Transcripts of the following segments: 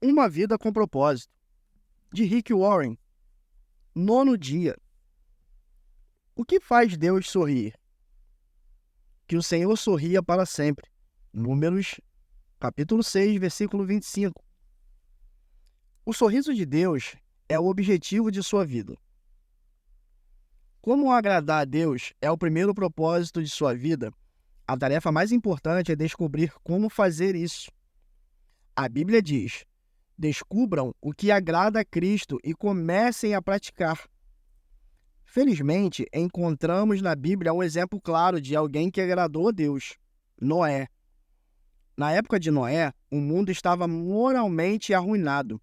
Uma Vida com Propósito, de Rick Warren. Nono dia. O que faz Deus sorrir? Que o Senhor sorria para sempre. Números, capítulo 6, versículo 25. O sorriso de Deus é o objetivo de sua vida. Como agradar a Deus é o primeiro propósito de sua vida, a tarefa mais importante é descobrir como fazer isso. A Bíblia diz: descubram o que agrada a Cristo e comecem a praticar. Felizmente, encontramos na Bíblia um exemplo claro de alguém que agradou a Deus: Noé. Na época de Noé, o mundo estava moralmente arruinado.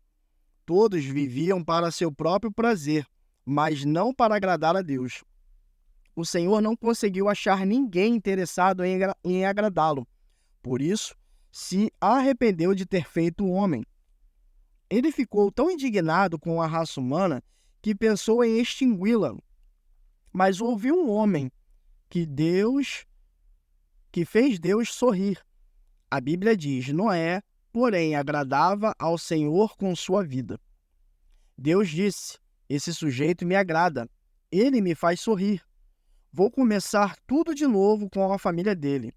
Todos viviam para seu próprio prazer, mas não para agradar a Deus. O Senhor não conseguiu achar ninguém interessado em agradá-lo. Por isso, se arrependeu de ter feito o homem. Ele ficou tão indignado com a raça humana que pensou em extingui-la. Mas houve um homem que fez Deus sorrir. A Bíblia diz: Noé, porém, agradava ao Senhor com sua vida. Deus disse: esse sujeito me agrada, ele me faz sorrir. Vou começar tudo de novo com a família dele.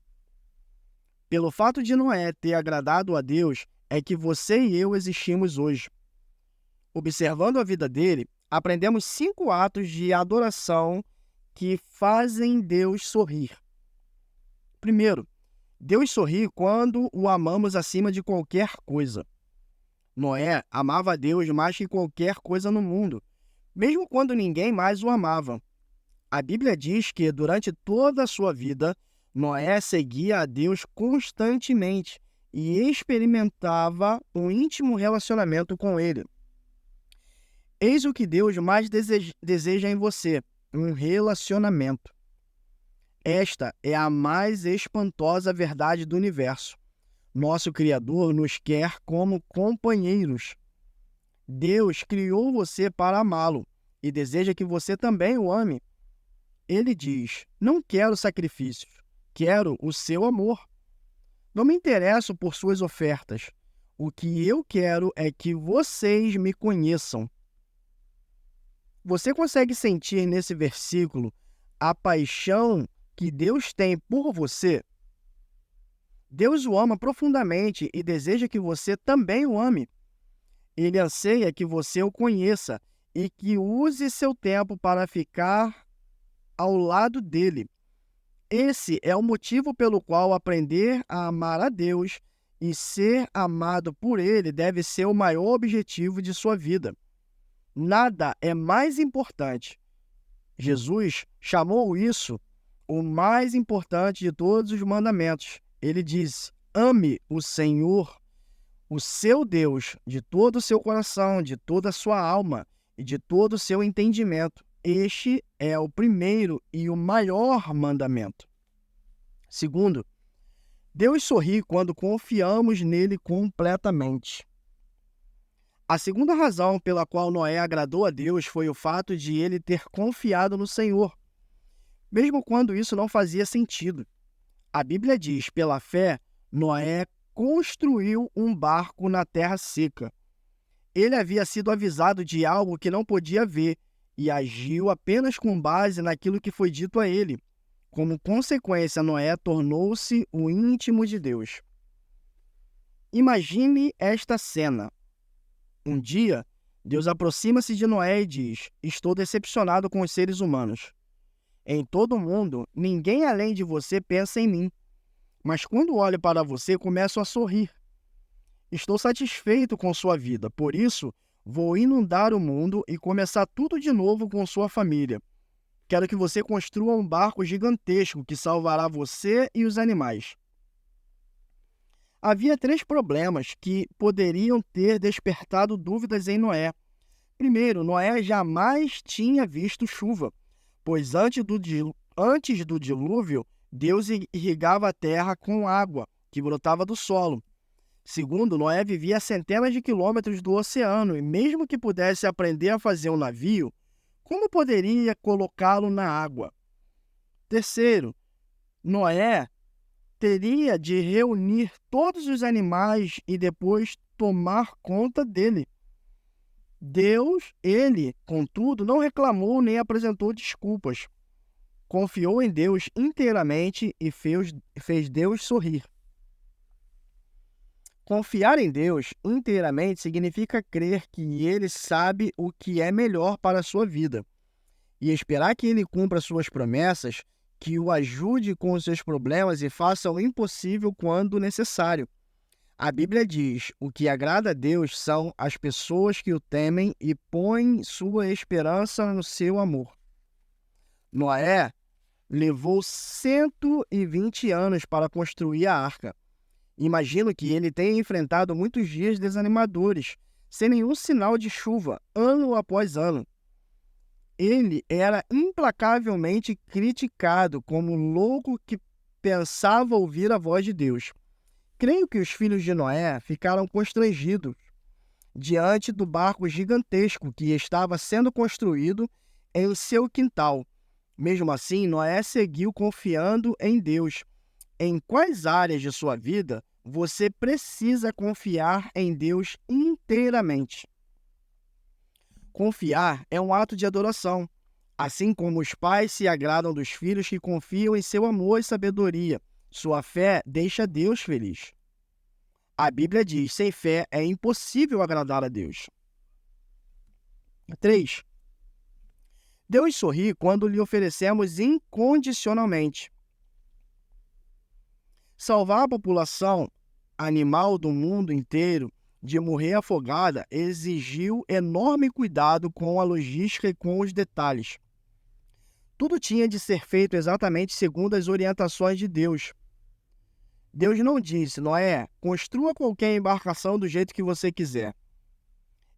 Pelo fato de Noé ter agradado a Deus, é que você e eu existimos hoje. Observando a vida dele, aprendemos 5 atos de adoração que fazem Deus sorrir. Primeiro, Deus sorri quando o amamos acima de qualquer coisa. Noé amava a Deus mais que qualquer coisa no mundo, mesmo quando ninguém mais o amava. A Bíblia diz que, durante toda a sua vida, Noé seguia a Deus constantemente e experimentava um íntimo relacionamento com ele. Eis o que Deus mais deseja em você: um relacionamento. Esta é a mais espantosa verdade do universo. Nosso Criador nos quer como companheiros. Deus criou você para amá-lo e deseja que você também o ame. Ele diz: não quero sacrifícios, quero o seu amor. Não me interesso por suas ofertas. O que eu quero é que vocês me conheçam. Você consegue sentir nesse versículo a paixão que Deus tem por você? Deus o ama profundamente e deseja que você também o ame. Ele anseia que você o conheça e que use seu tempo para ficar ao lado dele. Esse é o motivo pelo qual aprender a amar a Deus e ser amado por ele deve ser o maior objetivo de sua vida. Nada é mais importante. Jesus chamou isso o mais importante de todos os mandamentos. Ele disse: ame o Senhor, o seu Deus, de todo o seu coração, de toda a sua alma e de todo o seu entendimento. Este é o primeiro e o maior mandamento. Segundo, Deus sorri quando confiamos nele completamente. A segunda razão pela qual Noé agradou a Deus foi o fato de ele ter confiado no Senhor, mesmo quando isso não fazia sentido. A Bíblia diz: pela fé, Noé construiu um barco na terra seca. Ele havia sido avisado de algo que não podia ver e agiu apenas com base naquilo que foi dito a ele. Como consequência, Noé tornou-se o íntimo de Deus. Imagine esta cena. Um dia, Deus aproxima-se de Noé e diz: estou decepcionado com os seres humanos. Em todo o mundo, ninguém além de você pensa em mim. Mas quando olho para você, começo a sorrir. Estou satisfeito com sua vida, por isso vou inundar o mundo e começar tudo de novo com sua família. Quero que você construa um barco gigantesco que salvará você e os animais. Havia 3 problemas que poderiam ter despertado dúvidas em Noé. Primeiro, Noé jamais tinha visto chuva, pois antes do dilúvio, Deus irrigava a terra com água que brotava do solo. Segundo, Noé vivia a centenas de quilômetros do oceano e, mesmo que pudesse aprender a fazer um navio, como poderia colocá-lo na água? Terceiro, Noé teria de reunir todos os animais e depois tomar conta dele. Ele, contudo, não reclamou nem apresentou desculpas. Confiou em Deus inteiramente e fez Deus sorrir. Confiar em Deus inteiramente significa crer que Ele sabe o que é melhor para a sua vida e esperar que Ele cumpra suas promessas, que o ajude com os seus problemas e faça o impossível quando necessário. A Bíblia diz: o que agrada a Deus são as pessoas que o temem e põem sua esperança no seu amor. Noé levou 120 anos para construir a arca. Imagino que ele tenha enfrentado muitos dias desanimadores, sem nenhum sinal de chuva, ano após ano. Ele era implacavelmente criticado como louco que pensava ouvir a voz de Deus. Creio que os filhos de Noé ficaram constrangidos diante do barco gigantesco que estava sendo construído em seu quintal. Mesmo assim, Noé seguiu confiando em Deus. Em quais áreas de sua vida você precisa confiar em Deus inteiramente? Confiar é um ato de adoração, assim como os pais se agradam dos filhos que confiam em seu amor e sabedoria. Sua fé deixa Deus feliz. A Bíblia diz: sem fé é impossível agradar a Deus. 3. Deus sorri quando lhe oferecemos incondicionalmente. Salvar a população animal do mundo inteiro de morrer afogada exigiu enorme cuidado com a logística e com os detalhes. Tudo tinha de ser feito exatamente segundo as orientações de Deus. Deus não disse: Noé, construa qualquer embarcação do jeito que você quiser.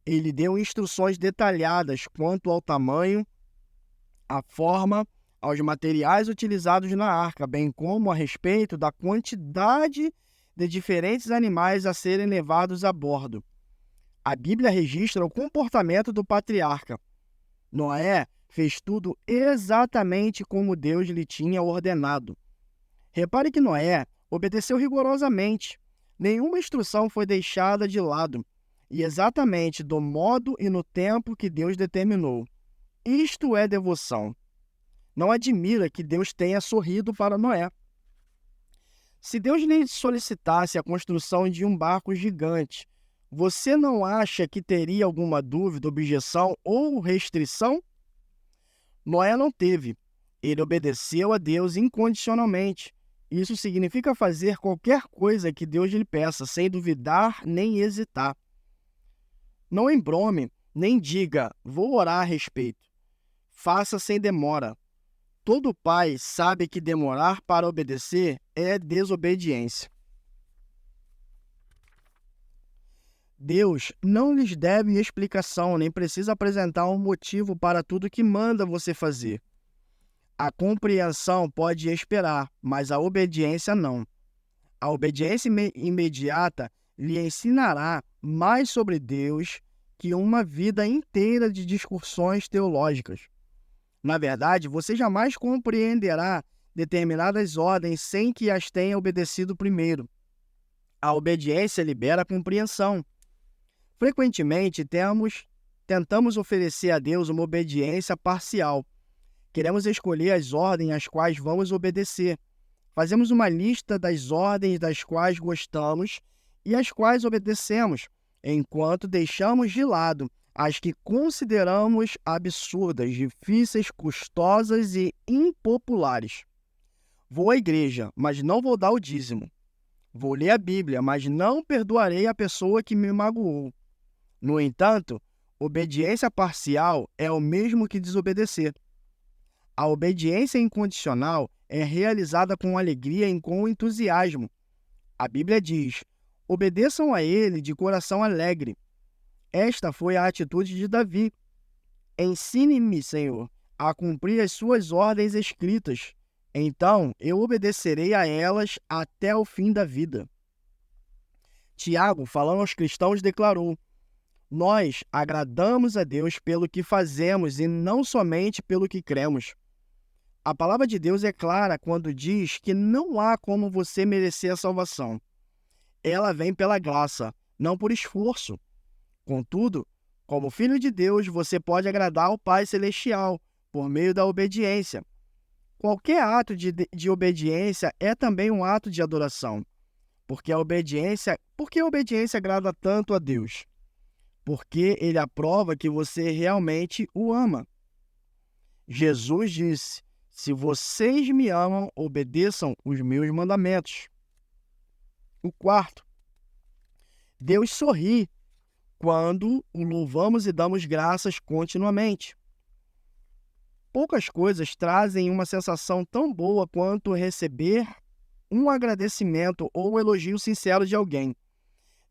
Ele deu instruções detalhadas quanto ao tamanho, à forma, aos materiais utilizados na arca, bem como a respeito da quantidade de diferentes animais a serem levados a bordo. A Bíblia registra o comportamento do patriarca. Noé fez tudo exatamente como Deus lhe tinha ordenado. Repare que Noé obedeceu rigorosamente. Nenhuma instrução foi deixada de lado, e exatamente do modo e no tempo que Deus determinou. Isto é devoção. Não admira que Deus tenha sorrido para Noé. Se Deus lhe solicitasse a construção de um barco gigante, você não acha que teria alguma dúvida, objeção ou restrição? Noé não teve. Ele obedeceu a Deus incondicionalmente. Isso significa fazer qualquer coisa que Deus lhe peça, sem duvidar nem hesitar. Não embrome, nem diga: vou orar a respeito. Faça sem demora. Todo pai sabe que demorar para obedecer é desobediência. Deus não lhes deve explicação, nem precisa apresentar um motivo para tudo que manda você fazer. A compreensão pode esperar, mas a obediência não. A obediência imediata lhe ensinará mais sobre Deus que uma vida inteira de discussões teológicas. Na verdade, você jamais compreenderá determinadas ordens sem que as tenha obedecido primeiro. A obediência libera a compreensão. Frequentemente, tentamos oferecer a Deus uma obediência parcial. Queremos escolher as ordens às quais vamos obedecer. Fazemos uma lista das ordens das quais gostamos e às quais obedecemos, enquanto deixamos de lado as que consideramos absurdas, difíceis, custosas e impopulares. Vou à igreja, mas não vou dar o dízimo. Vou ler a Bíblia, mas não perdoarei a pessoa que me magoou. No entanto, obediência parcial é o mesmo que desobedecer. A obediência incondicional é realizada com alegria e com entusiasmo. A Bíblia diz: obedeçam a ele de coração alegre. Esta foi a atitude de Davi. Ensine-me, Senhor, a cumprir as suas ordens escritas. Então eu obedecerei a elas até o fim da vida. Tiago, falando aos cristãos, declarou: nós agradamos a Deus pelo que fazemos e não somente pelo que cremos. A palavra de Deus é clara quando diz que não há como você merecer a salvação. Ela vem pela graça, não por esforço. Contudo, como filho de Deus, você pode agradar ao Pai Celestial por meio da obediência. Qualquer ato de obediência é também um ato de adoração, porque a obediência agrada tanto a Deus, porque ele aprova que você realmente o ama. Jesus disse: se vocês me amam, obedeçam os meus mandamentos. O quarto, Deus sorri quando o louvamos e damos graças continuamente. Poucas coisas trazem uma sensação tão boa quanto receber um agradecimento ou um elogio sincero de alguém.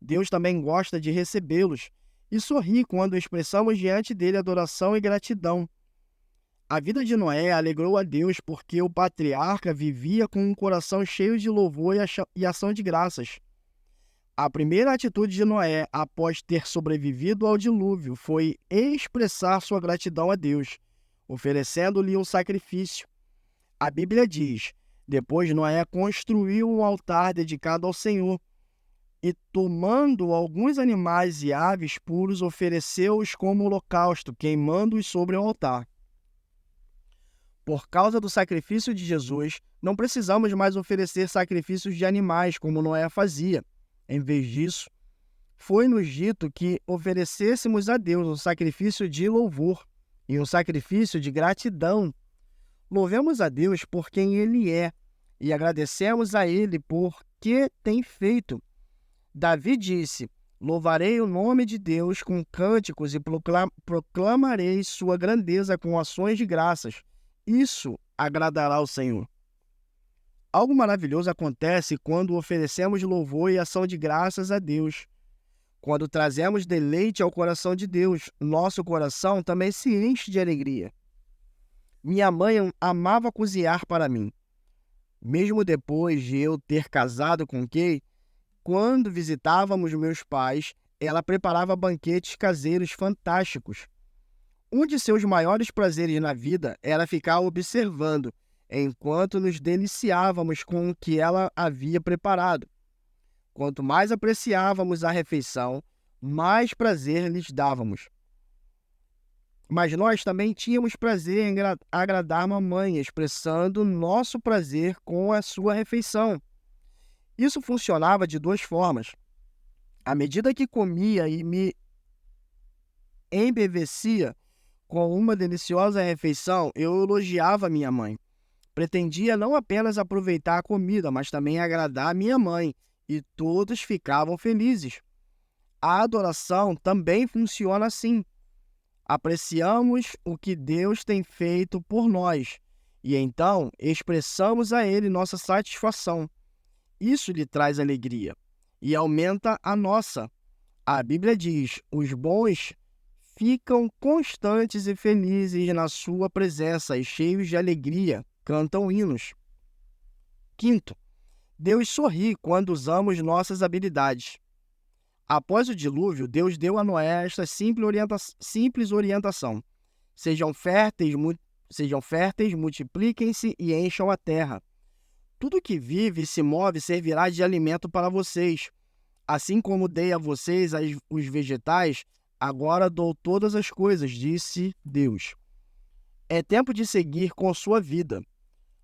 Deus também gosta de recebê-los e sorri quando expressamos diante dele adoração e gratidão. A vida de Noé alegrou a Deus porque o patriarca vivia com um coração cheio de louvor e ação de graças. A primeira atitude de Noé, após ter sobrevivido ao dilúvio, foi expressar sua gratidão a Deus, oferecendo-lhe um sacrifício. A Bíblia diz: depois Noé construiu um altar dedicado ao Senhor e, tomando alguns animais e aves puros, ofereceu-os como holocausto, queimando-os sobre o altar. Por causa do sacrifício de Jesus, não precisamos mais oferecer sacrifícios de animais, como Noé fazia. Em vez disso, foi-nos dito que oferecêssemos a Deus um sacrifício de louvor e um sacrifício de gratidão. Louvemos a Deus por quem Ele é e agradecemos a Ele por que tem feito. Davi disse: louvarei o nome de Deus com cânticos e proclamarei sua grandeza com ações de graças. Isso agradará ao Senhor. Algo maravilhoso acontece quando oferecemos louvor e ação de graças a Deus. Quando trazemos deleite ao coração de Deus, nosso coração também se enche de alegria. Minha mãe amava cozinhar para mim. Mesmo depois de eu ter casado com Kay, quando visitávamos meus pais, ela preparava banquetes caseiros fantásticos. Um de seus maiores prazeres na vida era ficar observando, enquanto nos deliciávamos com o que ela havia preparado. Quanto mais apreciávamos a refeição, mais prazer lhes dávamos. Mas nós também tínhamos prazer em agradar mamãe, expressando nosso prazer com a sua refeição. Isso funcionava de duas formas. À medida que comia e me embevecia com uma deliciosa refeição, eu elogiava minha mãe. Pretendia não apenas aproveitar a comida, mas também agradar minha mãe, e todos ficavam felizes. A adoração também funciona assim. Apreciamos o que Deus tem feito por nós, e então expressamos a Ele nossa satisfação. Isso lhe traz alegria e aumenta a nossa. A Bíblia diz: os bons ficam constantes e felizes na sua presença e cheios de alegria, cantam hinos. Quinto, Deus sorri quando usamos nossas habilidades. Após o dilúvio, Deus deu a Noé esta simples orientação: sejam férteis, multipliquem-se e encham a terra. Tudo que vive e se move servirá de alimento para vocês. Assim como dei a vocês os vegetais, agora dou todas as coisas, disse Deus. É tempo de seguir com sua vida.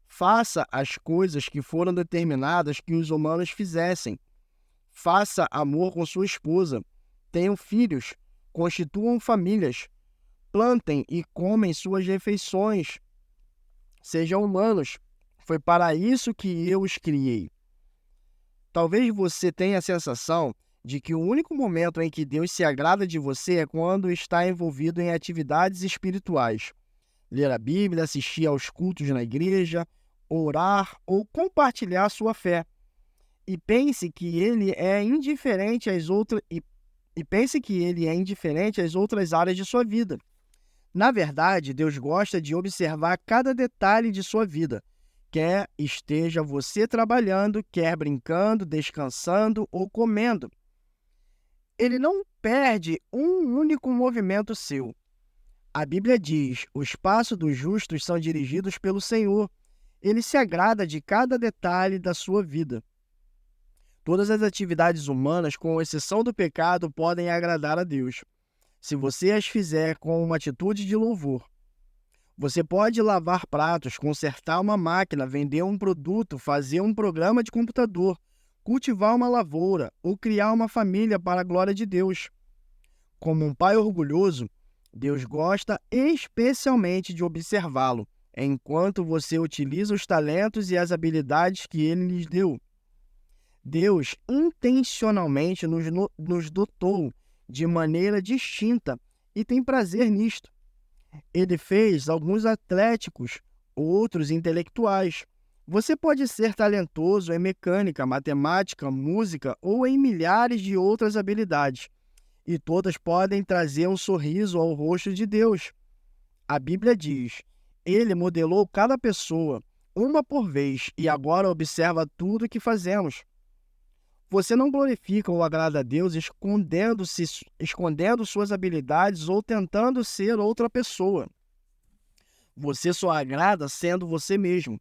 Faça as coisas que foram determinadas que os humanos fizessem. Faça amor com sua esposa. Tenham filhos. Constituam famílias. Plantem e comem suas refeições. Sejam humanos. Foi para isso que eu os criei. Talvez você tenha a sensação de que o único momento em que Deus se agrada de você é quando está envolvido em atividades espirituais. Ler a Bíblia, assistir aos cultos na igreja, orar ou compartilhar sua fé. E pense que ele é indiferente às outras áreas de sua vida. Na verdade, Deus gosta de observar cada detalhe de sua vida, quer esteja você trabalhando, quer brincando, descansando ou comendo. Ele não perde um único movimento seu. A Bíblia diz: os passos dos justos são dirigidos pelo Senhor. Ele se agrada de cada detalhe da sua vida. Todas as atividades humanas, com exceção do pecado, podem agradar a Deus, se você as fizer com uma atitude de louvor. Você pode lavar pratos, consertar uma máquina, vender um produto, fazer um programa de computador, cultivar uma lavoura ou criar uma família para a glória de Deus. Como um pai orgulhoso, Deus gosta especialmente de observá-lo, enquanto você utiliza os talentos e as habilidades que ele lhes deu. Deus intencionalmente nos dotou de maneira distinta e tem prazer nisto. Ele fez alguns atléticos, outros intelectuais. Você pode ser talentoso em mecânica, matemática, música ou em milhares de outras habilidades, e todas podem trazer um sorriso ao rosto de Deus. A Bíblia diz: Ele modelou cada pessoa, uma por vez, e agora observa tudo o que fazemos. Você não glorifica ou agrada a Deus escondendo suas habilidades ou tentando ser outra pessoa. Você só agrada sendo você mesmo.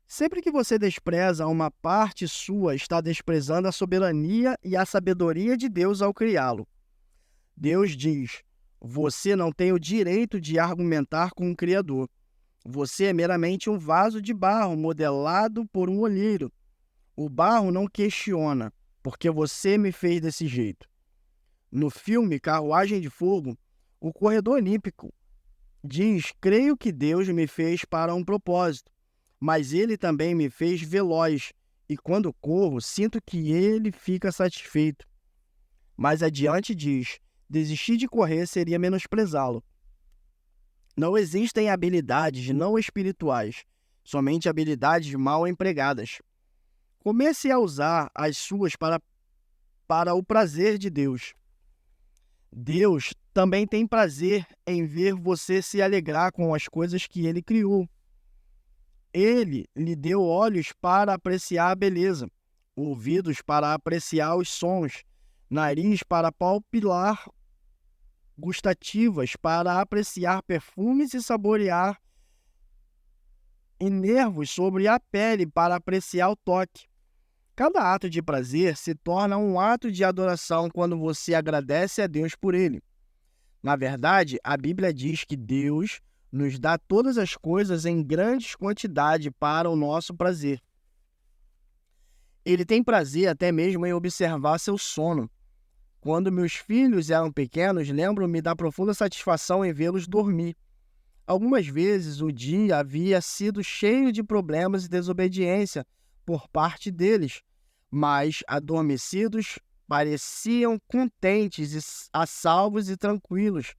Sempre que você despreza uma parte sua, está desprezando a soberania e a sabedoria de Deus ao criá-lo. Deus diz: você não tem o direito de argumentar com o Criador. Você é meramente um vaso de barro modelado por um olheiro. O barro não questiona, porque você me fez desse jeito. No filme Carruagem de Fogo, o corredor olímpico diz: creio que Deus me fez para um propósito, mas ele também me fez veloz, e quando corro, sinto que ele fica satisfeito. Mais adiante diz: desistir de correr seria menosprezá-lo. Não existem habilidades não espirituais, somente habilidades mal empregadas. Comece a usar as suas para o prazer de Deus. Deus também tem prazer em ver você se alegrar com as coisas que Ele criou. Ele lhe deu olhos para apreciar a beleza, ouvidos para apreciar os sons, nariz para palpitar gustativas, para apreciar perfumes e saborear, e nervos sobre a pele para apreciar o toque. Cada ato de prazer se torna um ato de adoração quando você agradece a Deus por ele. Na verdade, a Bíblia diz que Deus nos dá todas as coisas em grandes quantidades para o nosso prazer. Ele tem prazer até mesmo em observar seu sono. Quando meus filhos eram pequenos, lembro-me da profunda satisfação em vê-los dormir. Algumas vezes o dia havia sido cheio de problemas e desobediência por parte deles, mas, adormecidos, pareciam contentes, a salvos e tranquilos,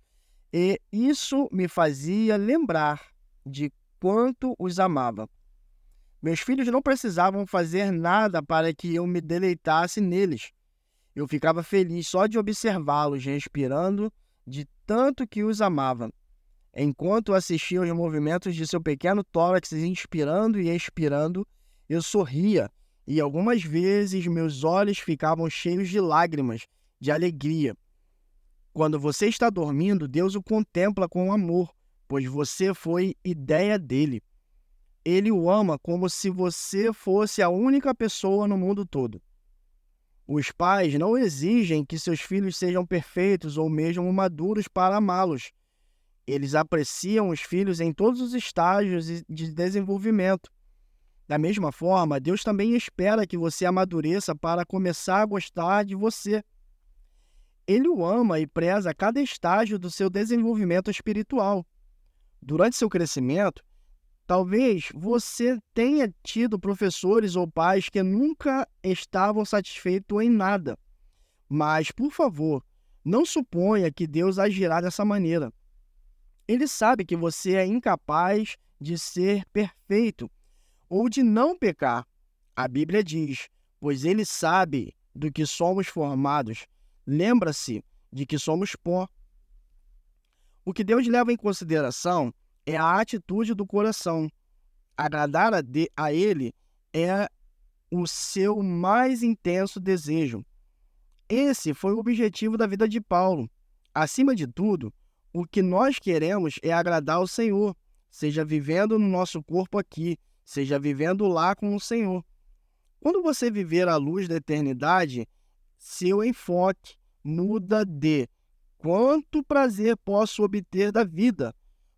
e isso me fazia lembrar de quanto os amava. Meus filhos não precisavam fazer nada para que eu me deleitasse neles. Eu ficava feliz só de observá-los respirando de tanto que os amava. Enquanto assistia aos movimentos de seu pequeno tórax inspirando e expirando, eu sorria e algumas vezes meus olhos ficavam cheios de lágrimas, de alegria. Quando você está dormindo, Deus o contempla com amor, pois você foi ideia dele. Ele o ama como se você fosse a única pessoa no mundo todo. Os pais não exigem que seus filhos sejam perfeitos ou mesmo maduros para amá-los. Eles apreciam os filhos em todos os estágios de desenvolvimento. Da mesma forma, Deus também espera que você amadureça para começar a gostar de você. Ele o ama e preza cada estágio do seu desenvolvimento espiritual. Durante seu crescimento, talvez você tenha tido professores ou pais que nunca estavam satisfeitos em nada. Mas, por favor, não suponha que Deus agirá dessa maneira. Ele sabe que você é incapaz de ser perfeito ou de não pecar. A Bíblia diz: pois ele sabe do que somos formados. Lembra-se de que somos pó. O que Deus leva em consideração é a atitude do coração. Agradar a Ele é o seu mais intenso desejo. Esse foi o objetivo da vida de Paulo. Acima de tudo, o que nós queremos é agradar ao Senhor, seja vivendo no nosso corpo aqui, seja vivendo lá com o Senhor. Quando você viver à luz da eternidade, seu enfoque muda de quanto prazer posso obter da vida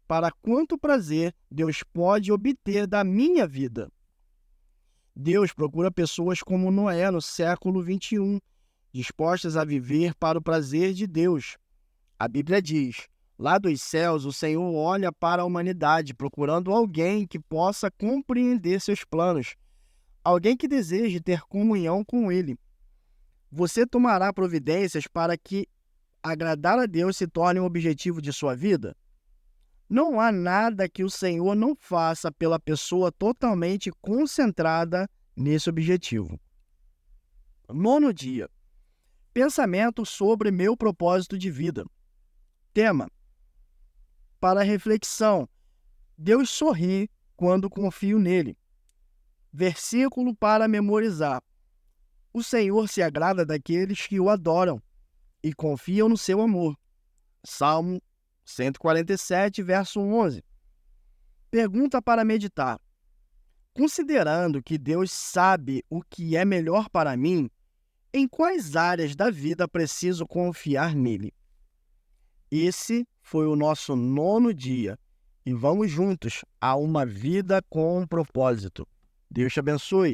para quanto prazer Deus pode obter da minha vida. Deus procura pessoas como Noé no século 21, dispostas a viver para o prazer de Deus. A Bíblia diz: lá dos céus, o Senhor olha para a humanidade, procurando alguém que possa compreender seus planos, alguém que deseje ter comunhão com Ele. Você tomará providências para que agradar a Deus se torne um objetivo de sua vida? Não há nada que o Senhor não faça pela pessoa totalmente concentrada nesse objetivo. 9º dia. Pensamento sobre meu propósito de vida. Tema: para reflexão. Deus sorri quando confio nele. Versículo para memorizar. O Senhor se agrada daqueles que o adoram e confiam no seu amor. Salmo 147, verso 11. Pergunta para meditar. Considerando que Deus sabe o que é melhor para mim, em quais áreas da vida preciso confiar nele? Esse foi o nosso 9º dia e vamos juntos a uma vida com um propósito. Deus te abençoe.